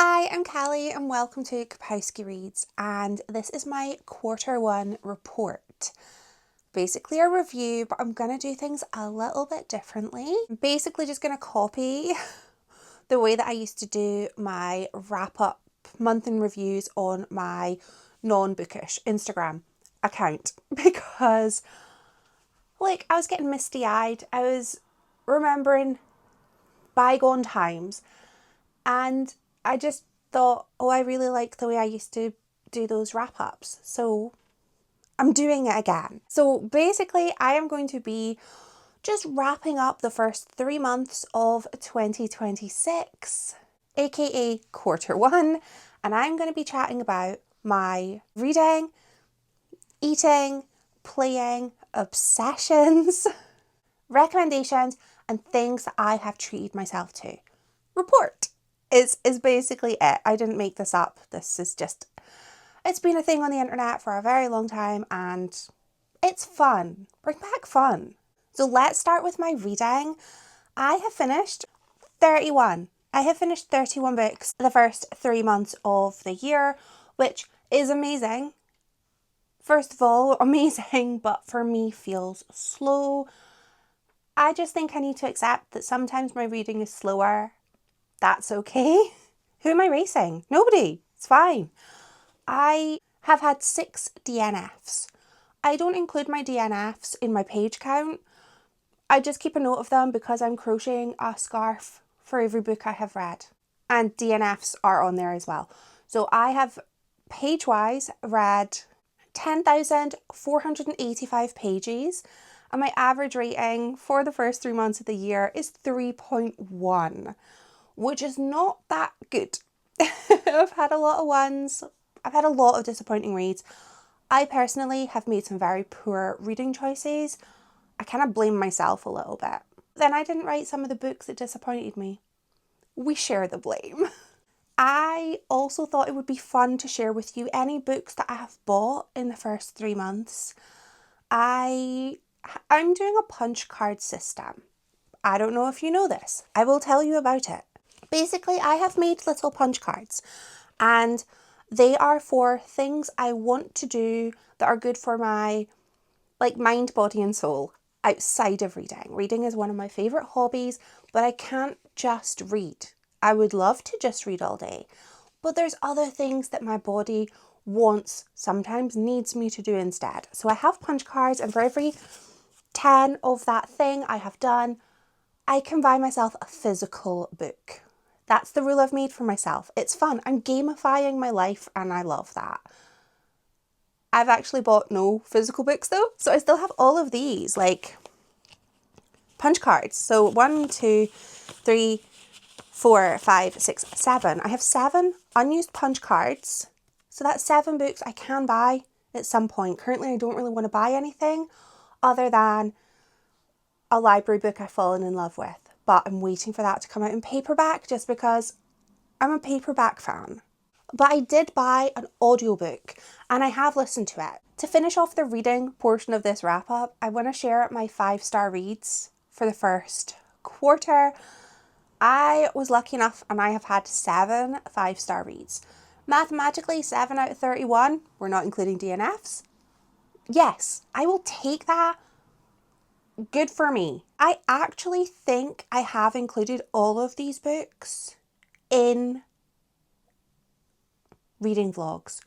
Hi, I'm Callie and welcome to Kapowski Reads, and this is my Q1 report. Basically a review, but I'm going to do things a little bit differently. I'm basically just going to copy the way that I used to do my wrap-up month in reviews on my non-bookish Instagram account because I was getting misty-eyed. I was remembering bygone times and I just thought, oh, I really like the way I used to do those wrap-ups. So I'm doing it again. So basically I am going to be just wrapping up the first 3 months of 2026, aka Q1, and I'm going to be chatting about my reading, eating, playing, obsessions, recommendations, and things that I have treated myself to. Report is basically it. I didn't make this up. This is just, it's been a thing on the internet for a very long time and it's fun. Bring back fun. So let's start with my reading. I have finished 31. I have finished 31 books the first 3 months of the year, which is amazing. First of all, amazing, but for me feels slow. I just think I need to accept that sometimes my reading is slower. That's okay. Who am I racing? Nobody. It's fine. I have had 6 DNFs. I don't include my DNFs in my page count. I just keep a note of them because I'm crocheting a scarf for every book I have read. And DNFs are on there as well. So I have page-wise read 10,485 pages. And my average rating for the first 3 months of the year is 3.1. which is not that good. I've had a lot of ones. I've had a lot of disappointing reads. I personally have made some very poor reading choices. I kind of blame myself a little bit. Then I didn't write some of the books that disappointed me. We share the blame. I also thought it would be fun to share with you any books that I have bought in the first 3 months. I'm doing a punch card system. I don't know if you know this. I will tell you about it. Basically, I have made little punch cards and they are for things I want to do that are good for my mind, body and soul outside of reading. Reading is one of my favourite hobbies, but I can't just read. I would love to just read all day, but there's other things that my body wants, sometimes needs me to do instead. So I have punch cards and for every 10 of that thing I have done, I can buy myself a physical book. That's the rule I've made for myself. It's fun. I'm gamifying my life and I love that. I've actually bought no physical books though. So I still have all of these punch cards. So 1, 2, 3, 4, 5, 6, 7. I have 7 unused punch cards. So that's 7 books I can buy at some point. Currently I don't really want to buy anything other than a library book I've fallen in love with. But I'm waiting for that to come out in paperback just because I'm a paperback fan. But I did buy an audiobook and I have listened to it. To finish off the reading portion of this wrap up, I want to share my 5-star reads for the first quarter. I was lucky enough and I have had 7 5-star reads. Mathematically, 7 out of 31, we're not including DNFs. Yes, I will take that. Good for me. I actually think I have included all of these books in reading vlogs.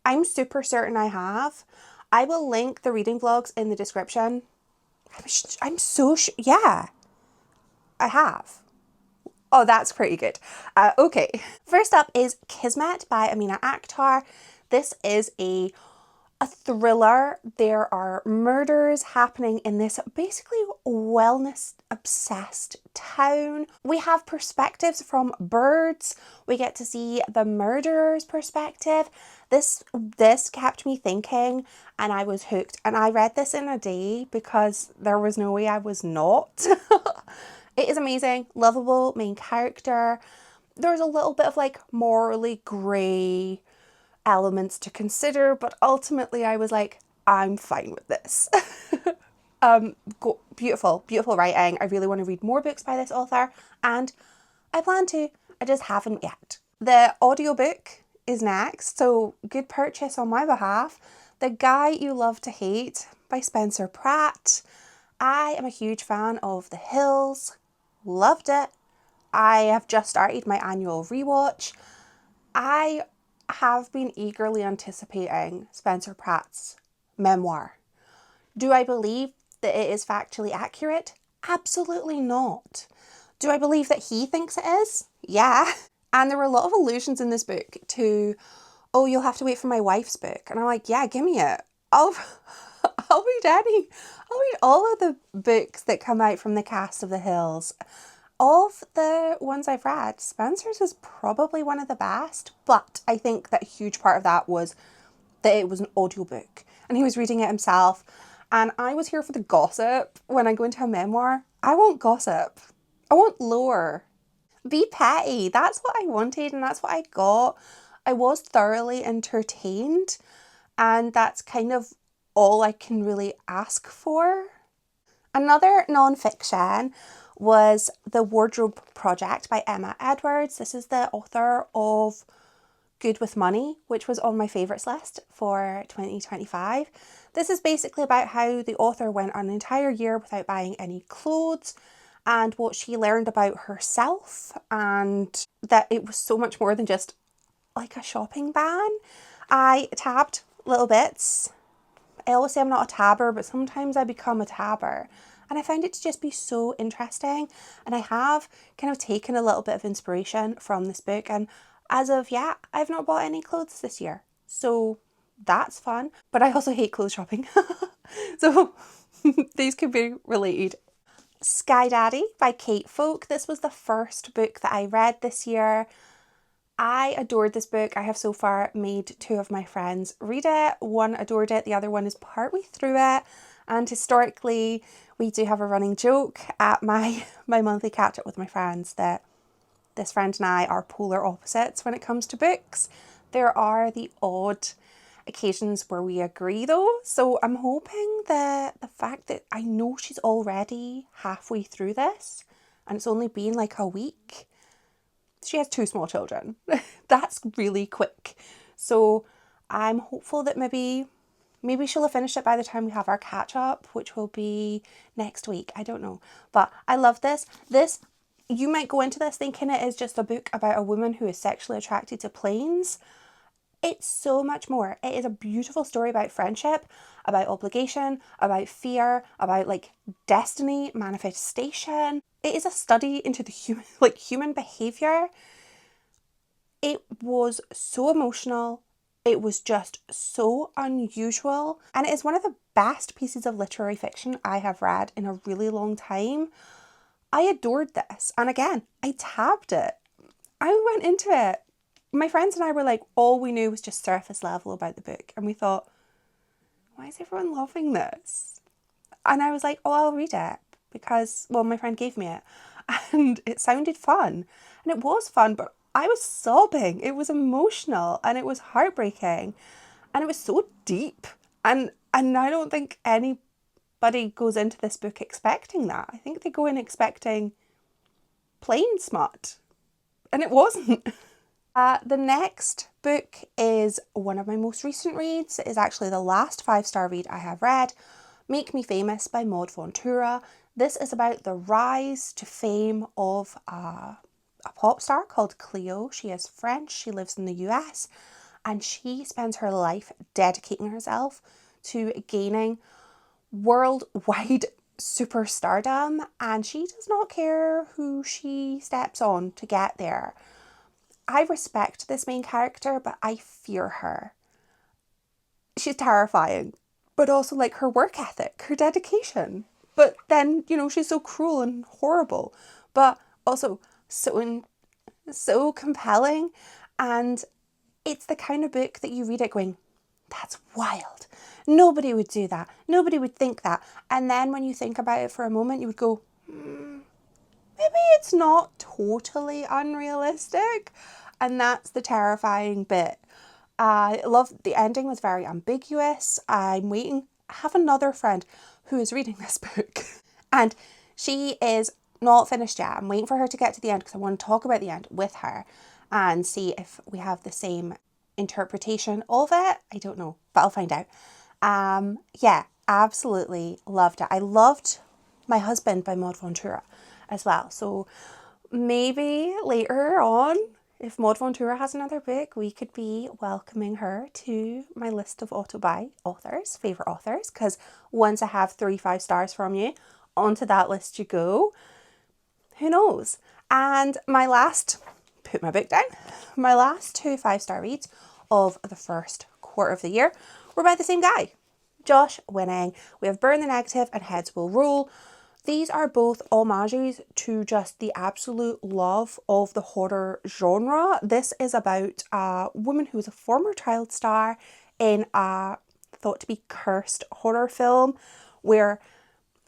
I'm super certain I have. I will link the reading vlogs in the description. I'm so sure. Yeah, I have. Oh, that's pretty good. Okay. First up is Kismet by Amina Akhtar. This is a thriller. There are murders happening in this basically wellness obsessed town. We have perspectives from birds. We get to see the murderer's perspective. This kept me thinking and I was hooked, and I read this in a day because there was no way I was not. It is amazing, lovable main character. There's a little bit of morally grey elements to consider, but ultimately I was like, I'm fine with this. Beautiful writing. I really want to read more books by this author and I plan to. I just haven't yet. The audiobook is next, so good purchase on my behalf. The Guy You Love to Hate by Spencer Pratt. I am a huge fan of The Hills, loved it. I have just started my annual rewatch. I have been eagerly anticipating Spencer Pratt's memoir. Do I believe that it is factually accurate? Absolutely not. Do I believe that he thinks it is? Yeah. And there were a lot of allusions in this book to, oh, you'll have to wait for my wife's book. And I'm like, yeah, give me it. I'll read all of the books that come out from the cast of The Hills. Of the ones I've read, Spencer's is probably one of the best, but I think that a huge part of that was that it was an audiobook and he was reading it himself. And I was here for the gossip. When I go into a memoir, I want gossip. I want lore. Be petty. That's what I wanted and that's what I got. I was thoroughly entertained and that's kind of all I can really ask for. Another non-fiction was The Wardrobe Project by Emma Edwards. This is the author of Good with Money, which was on my favourites list for 2025. This is basically about how the author went an entire year without buying any clothes and what she learned about herself, and that it was so much more than just like a shopping ban. I tabbed little bits. I always say I'm not a tabber, but sometimes I become a tabber. And I found it to just be so interesting. And I have kind of taken a little bit of inspiration from this book. And as of yet, I've not bought any clothes this year. So that's fun. But I also hate clothes shopping. So these could be related. Sky Daddy by Kate Folk. This was the first book that I read this year. I adored this book. I have so far made two of my friends read it. One adored it, the other one is partway through it. And historically, we do have a running joke at my monthly catch up with my friends that this friend and I are polar opposites when it comes to books. There are the odd occasions where we agree though. So I'm hoping that the fact that I know she's already halfway through this and it's only been like a week. She has 2 small children. That's really quick. So I'm hopeful that maybe she'll have finished it by the time we have our catch up, which will be next week. I don't know. But I love this. You might go into this thinking it is just a book about a woman who is sexually attracted to planes. It's so much more. It is a beautiful story about friendship, about obligation, about fear, about like destiny, manifestation. It is a study into the human behavior. It was so emotional. It was just so unusual. And it is one of the best pieces of literary fiction I have read in a really long time. I adored this. And again, I tabbed it. I went into it. My friends and I were like, all we knew was just surface level about the book. And we thought, why is everyone loving this? And I was like, oh, I'll read it because, well, my friend gave me it and it sounded fun. And it was fun, but I was sobbing. It was emotional and it was heartbreaking and it was so deep. And I don't think anybody goes into this book expecting that. I think they go in expecting plain smut and it wasn't. The next book is one of my most recent reads. It is actually the last 5-star read I have read, Make Me Famous by Maud Ventura. This is about the rise to fame of a pop star called Cleo. She is French, she lives in the US, and she spends her life dedicating herself to gaining worldwide superstardom, and she does not care who she steps on to get there. I respect this main character, but I fear her. She's terrifying, but also like her work ethic, her dedication. But then, she's so cruel and horrible, but also so compelling. And it's the kind of book that you read it going, that's wild. Nobody would do that. Nobody would think that. And then when you think about it for a moment, you would go, maybe it's not totally unrealistic. And that's the terrifying bit. I love the ending was very ambiguous. I'm waiting. I have another friend who is reading this book and she is not finished yet. I'm waiting for her to get to the end because I want to talk about the end with her and see if we have the same interpretation of it. I don't know, but I'll find out. Yeah, absolutely loved it. I loved My Husband by Maud Ventura as well. So maybe later on, if Maud Ventura has another book, we could be welcoming her to my list of auto-buy authors, favourite authors, because once I have 3 5-stars from you, onto that list you go. Who knows? And my last, put my book down, my last 2 5-star reads of the first quarter of the year were by the same guy, Josh Winning. We have Burn the Negative and Heads Will Roll. These are both homages to just the absolute love of the horror genre. This is about a woman who is a former child star in a thought to be cursed horror film where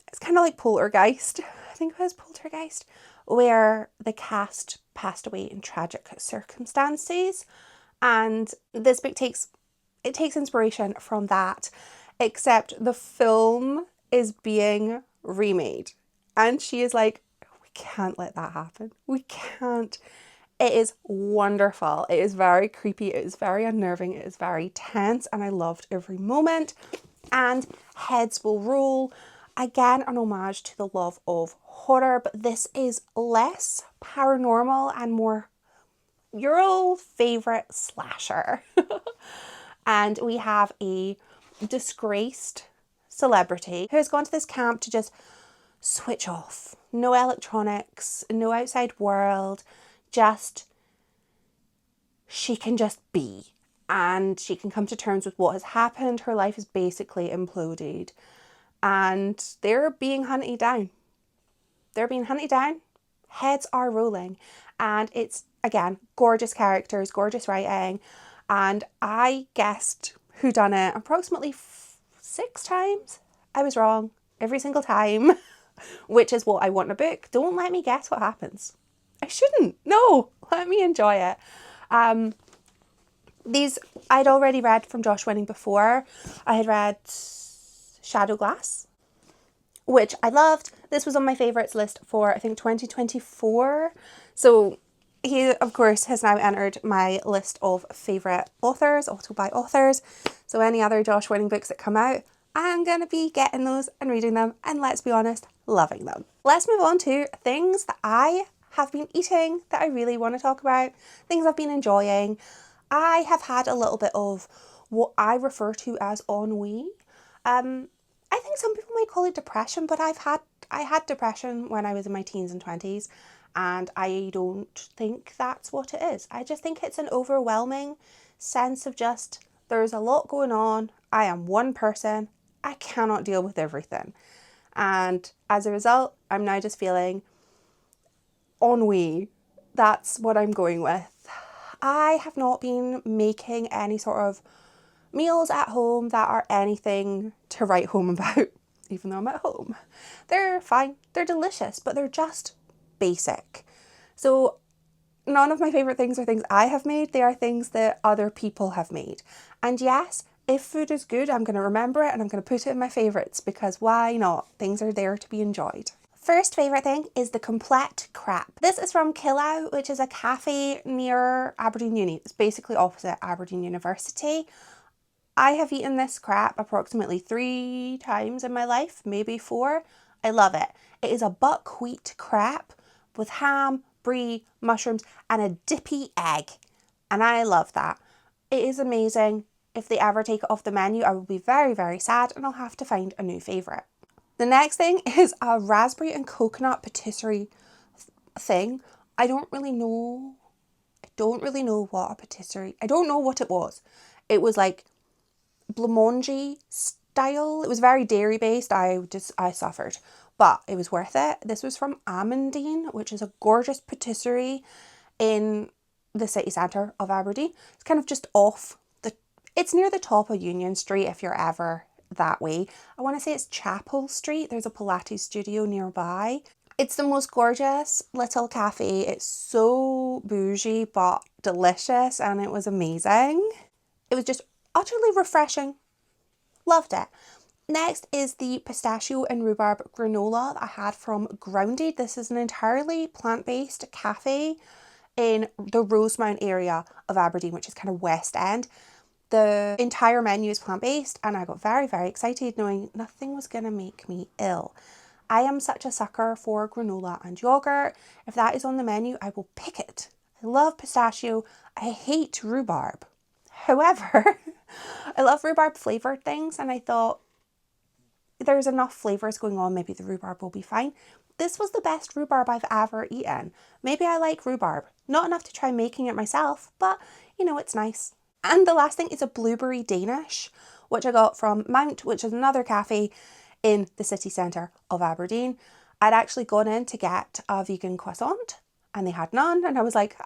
it's kind of like Poltergeist. I think it was Poltergeist, where the cast passed away in tragic circumstances. And this book takes inspiration from that, except the film is being remade. And she is like, we can't let that happen. We can't. It is wonderful. It is very creepy. It is very unnerving. It is very tense. And I loved every moment. And Heads Will Roll. Again, an homage to the love of horror, but this is less paranormal and more your old favourite slasher. And we have a disgraced celebrity who has gone to this camp to just switch off. No electronics, no outside world, just she can just be. And she can come to terms with what has happened. Her life is basically imploded. And they're being hunted down. They're being hunted down. Heads are rolling. And it's, again, gorgeous characters, gorgeous writing. And I guessed whodunit approximately 6 times. I was wrong every single time, which is what I want in a book. Don't let me guess what happens. I shouldn't. No, let me enjoy it. These I'd already read from Josh Winning before. I had read Shadow Glass, which I loved. This was on my favourites list for, I think, 2024. So he, of course, has now entered my list of favourite authors, auto-buy authors. So any other Josh Winning books that come out, I'm going to be getting those and reading them. And let's be honest, loving them. Let's move on to things that I have been eating that I really want to talk about. Things I've been enjoying. I have had a little bit of what I refer to as ennui. I think some people might call it depression, but I had depression when I was in my teens and 20s, and I don't think that's what it is. I just think it's an overwhelming sense of just, there's a lot going on. I am one person. I cannot deal with everything. And as a result, I'm now just feeling ennui. That's what I'm going with. I have not been making any sort of meals at home that are anything to write home about, even though I'm at home. They're fine, they're delicious, but they're just basic. So none of my favourite things are things I have made, they are things that other people have made. And yes, if food is good, I'm going to remember it and I'm going to put it in my favourites, because why not? Things are there to be enjoyed. First favourite thing is the Complete Crap. This is from Killow, which is a cafe near Aberdeen Uni. It's basically opposite Aberdeen University. I have eaten this crap approximately 3 times in my life, maybe 4. I love it. It is a buckwheat crap with ham, brie, mushrooms, and a dippy egg. And I love that. It is amazing. If they ever take it off the menu, I will be very, very sad and I'll have to find a new favourite. The next thing is a raspberry and coconut patisserie thing. I don't really know what a patisserie, I don't know what it was. It was like blancmange style. It was very dairy based. I suffered, but it was worth it. This was from Amandine, which is a gorgeous patisserie in the city centre of Aberdeen. It's kind of just it's near the top of Union Street if you're ever that way. I want to say it's Chapel Street. There's a Pilates studio nearby. It's the most gorgeous little cafe. It's so bougie but delicious, and it was amazing. It was just utterly refreshing. Loved it. Next is the pistachio and rhubarb granola that I had from Grounded. This is an entirely plant-based cafe in the Rosemount area of Aberdeen, which is kind of West End. The entire menu is plant-based and I got very, very excited knowing nothing was going to make me ill. I am such a sucker for granola and yogurt. If that is on the menu, I will pick it. I love pistachio. I hate rhubarb. However, I love rhubarb flavoured things and I thought there's enough flavours going on, maybe the rhubarb will be fine. This was the best rhubarb I've ever eaten. Maybe I like rhubarb. Not enough to try making it myself, but you know, it's nice. And the last thing is a blueberry Danish, which I got from Mount, which is another cafe in the city centre of Aberdeen. I'd actually gone in to get a vegan croissant and they had none. And I was like,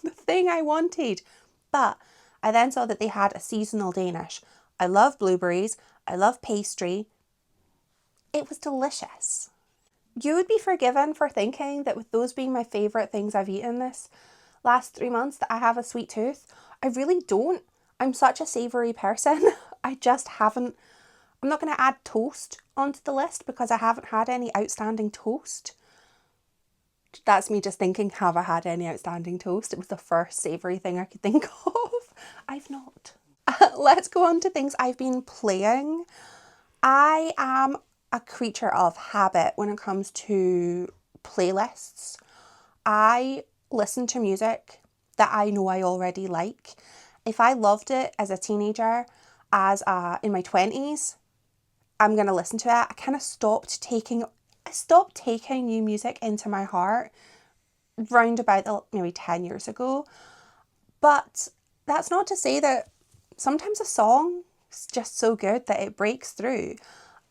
the thing I wanted. But I then saw that they had a seasonal Danish. I love blueberries. I love pastry. It was delicious. You would be forgiven for thinking that with those being my favourite things I've eaten this last 3 months that I have a sweet tooth. I really don't. I'm such a savoury person. I just haven't. I'm not going to add toast onto the list because I haven't had any outstanding toast. That's me just thinking, have I had any outstanding toast? It was the first savoury thing I could think of. I've not. Let's go on to things I've been playing. I am a creature of habit when it comes to playlists. I listen to music that I know I already like. If I loved it as a teenager, in my 20s, I'm going to listen to it. I kind of stopped taking new music into my heart round about maybe 10 years ago. But that's not to say that sometimes a song is just so good that it breaks through.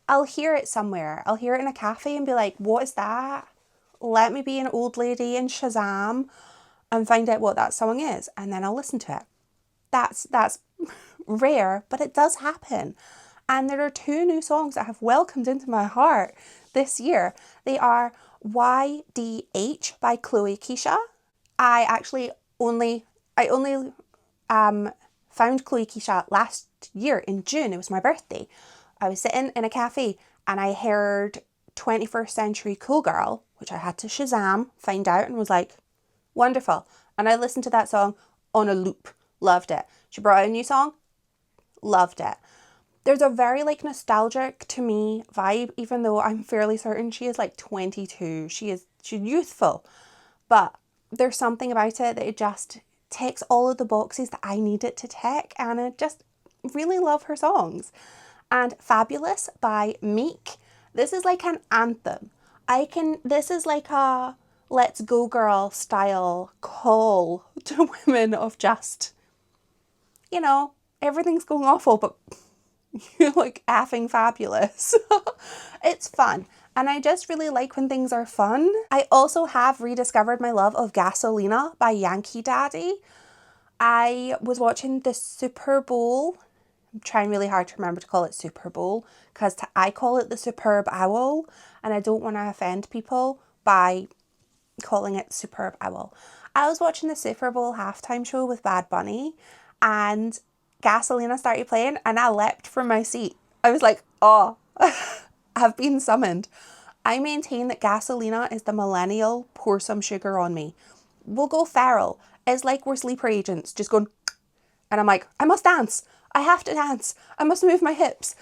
I'll hear it somewhere. I'll hear it in a cafe and be like, what is that? Let me be an old lady in Shazam and find out what that song is. And then I'll listen to it. That's rare, but it does happen. And there are 2 new songs that have welcomed into my heart this year. They are YDH by Chloe Keisha. I only found Chloe Keisha last year in June. It was my birthday. I was sitting in a cafe and I heard 21st Century Cool Girl, which I had to Shazam, find out, and was like, wonderful. And I listened to that song on a loop. Loved it. She brought out a new song. Loved it. There's a very nostalgic to me vibe, even though I'm fairly certain she is 22. She's youthful, but there's something about it that it just ticks all of the boxes that I need it to tick, and I just really love her songs. And Fabulous by Meek. This is like an anthem. This is like a let's go girl style call to women of just, everything's going awful, but you're effing fabulous. It's fun. And I just really like when things are fun. I also have rediscovered my love of Gasolina by Yankee Daddy. I was watching the Super Bowl. I'm trying really hard to remember to call it Super Bowl because I call it the Superb Owl and I don't want to offend people by calling it Superb Owl. I was watching the Super Bowl halftime show with Bad Bunny and Gasolina started playing and I leapt from my seat. I was like, oh, I've been summoned. I maintain that Gasolina is the millennial pour some sugar on me. We'll go feral. It's like we're sleeper agents, just going, and I'm like, I must dance. I have to dance. I must move my hips.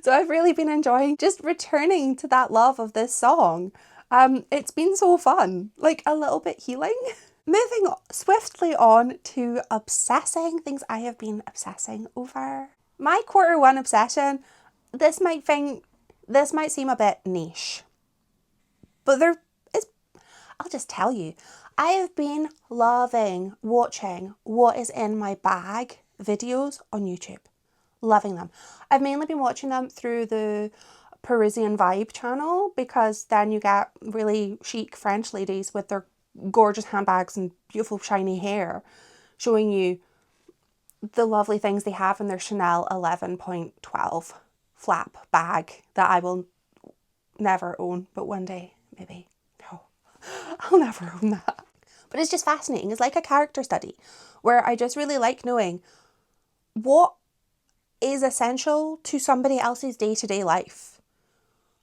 So I've really been enjoying just returning to that love of this song. It's been so fun, a little bit healing. Moving swiftly on to obsessing, things I have been obsessing over. My Q1 obsession, this might seem a bit niche, but I'll just tell you, I have been loving watching what is in my bag videos on YouTube. Loving them. I've mainly been watching them through the Parisian Vibe channel because then you get really chic French ladies with their gorgeous handbags and beautiful shiny hair showing you the lovely things they have in their Chanel 11.12 flap bag that I will never own, but one day maybe. No, I'll never own that. But it's just fascinating. It's like a character study where I just really like knowing what is essential to somebody else's day-to-day life,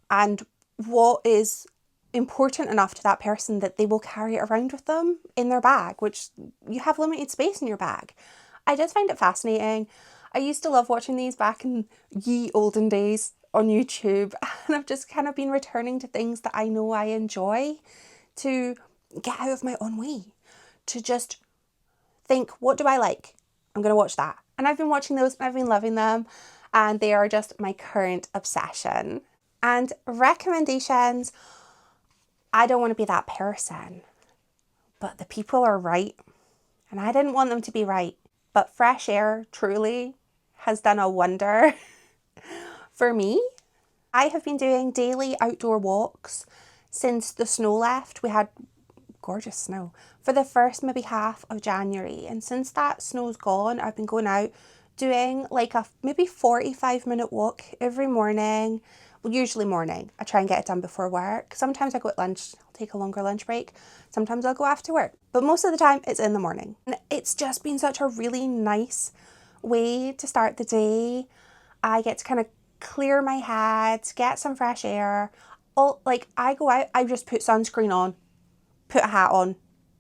and what is important enough to that person that they will carry it around with them in their bag, which you have limited space in your bag. I just find it fascinating. I used to love watching these back in ye olden days on YouTube, and I've just kind of been returning to things that I know I enjoy, to get out of my own way, to just think, what do I like? I'm going to watch that. And I've been watching those and I've been loving them, and they are just my current obsession. And recommendations, I don't want to be that person, but the people are right, and I didn't want them to be right. But fresh air truly has done a wonder for me. I have been doing daily outdoor walks since the snow left. We had gorgeous snow for the first maybe half of January, and since that snow's gone, I've been going out doing like a maybe 45-minute walk every morning. Well, usually morning. I try and get it done before work. Sometimes I go at lunch, I'll take a longer lunch break. Sometimes I'll go after work, but most of the time it's in the morning. And it's just been such a really nice way to start the day. I get to kind of clear my head, get some fresh air. Like I go out, I just put sunscreen on, put a hat on,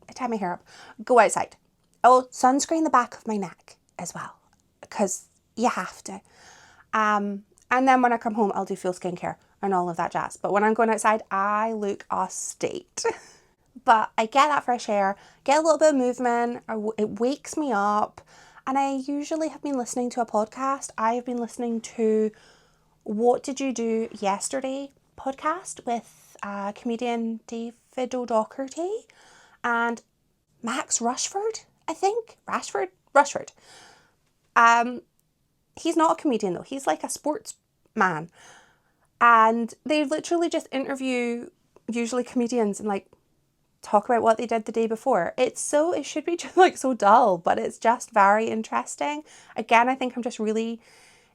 I tie my hair up, go outside. I'll sunscreen the back of my neck as well, because you have to. And then when I come home, I'll do full skincare and all of that jazz. But when I'm going outside, I look a state. But I get that fresh air, get a little bit of movement, it wakes me up. And I usually have been listening to a podcast. I have been listening to What Did You Do Yesterday podcast with comedian David O'Doherty and Max Rushford, I think. Rushford. He's not a comedian though. He's like a sports man. And they literally just interview usually comedians and like talk about what they did the day before. It should be just like so dull, but it's just very interesting. Again, I think I'm just really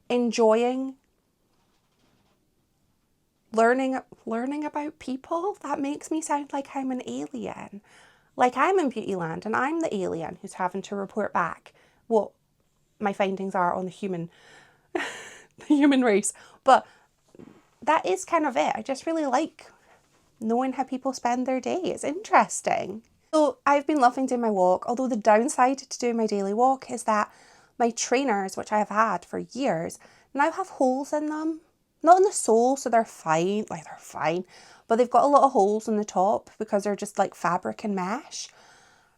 enjoying learning about people. That makes me sound like I'm an alien. Like I'm in Beautyland and I'm the alien who's having to report back what my findings are on the human race. But that is kind of it. I just really like knowing how people spend their day. It's interesting. So I've been loving doing my walk, although the downside to doing my daily walk is that my trainers, which I have had for years, now have holes in them. Not in the sole, so they're fine, but they've got a lot of holes in the top because they're just like fabric and mesh.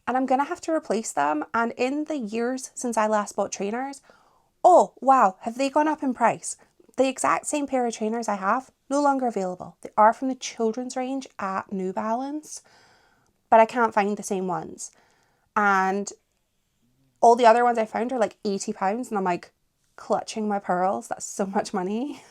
And I'm going to have to replace them. And in the years since I last bought trainers, oh wow, have they gone up in price? The exact same pair of trainers I have, no longer available. They are from the children's range at New Balance, but I can't find the same ones. And all the other ones I found are like £80, and I'm like clutching my pearls. That's so much money.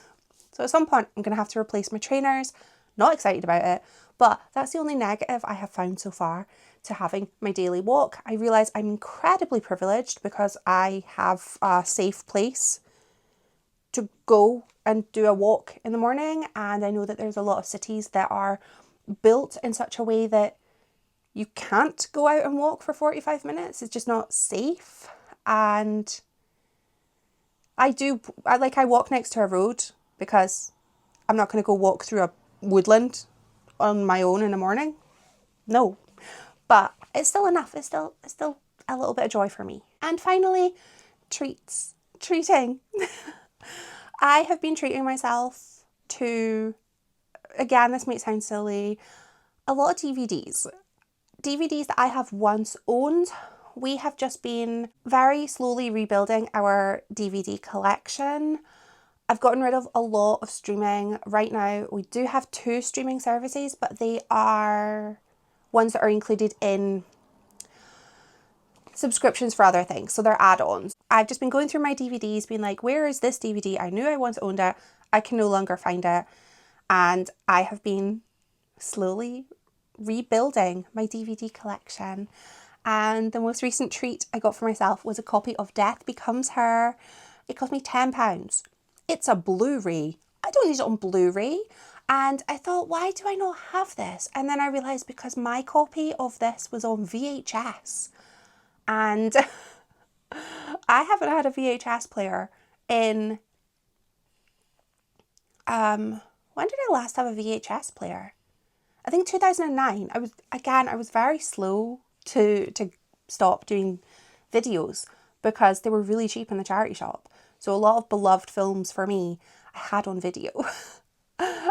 So at some point I'm going to have to replace my trainers. Not excited about it, but that's the only negative I have found so far to having my daily walk. I realise I'm incredibly privileged because I have a safe place to go and do a walk in the morning, and I know that there's a lot of cities that are built in such a way that you can't go out and walk for 45 minutes. It's just not safe. And I walk next to a road because I'm not going to go walk through a woodland on my own in the morning. No, but it's still enough. It's still a little bit of joy for me. And finally, treating. I have been treating myself to, again, this might sound silly, a lot of DVDs that I have once owned. We have just been very slowly rebuilding our DVD collection. I've gotten rid of a lot of streaming. Right now, we do have 2 streaming services, but they are ones that are included in subscriptions for other things. So they're add-ons. I've just been going through my DVDs, being like, where is this DVD? I knew I once owned it. I can no longer find it. And I have been slowly rebuilding my DVD collection. And the most recent treat I got for myself was a copy of Death Becomes Her. It cost me £10. It's a Blu-ray. I don't need it on Blu-ray. And I thought, why do I not have this? And then I realised because my copy of this was on VHS. And I haven't had a VHS player in, when did I last have a VHS player? I think 2009. I was very slow to stop doing videos because they were really cheap in the charity shop. So a lot of beloved films for me, I had on video.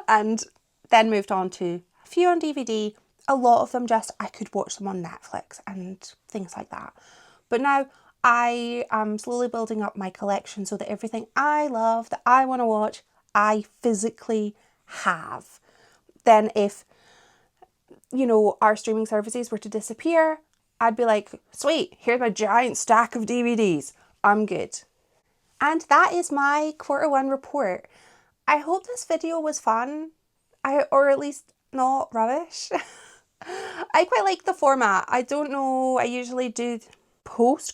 And then moved on to a few on DVD. A lot of them just, I could watch them on Netflix and things like that. But now I am slowly building up my collection so that everything I love, that I want to watch, I physically have. Then if, our streaming services were to disappear, I'd be like, sweet, here's my giant stack of DVDs. I'm good. And that is my Q1 report. I hope this video was fun, or at least not rubbish. I quite like the format. I don't know, I usually do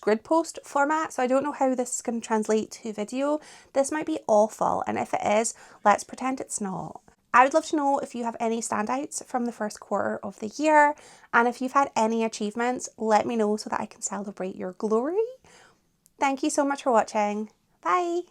grid post format, so I don't know how this is going to translate to video. This might be awful, and if it is, let's pretend it's not. I would love to know if you have any standouts from the first quarter of the year, and if you've had any achievements, let me know so that I can celebrate your glory. Thank you so much for watching. Bye!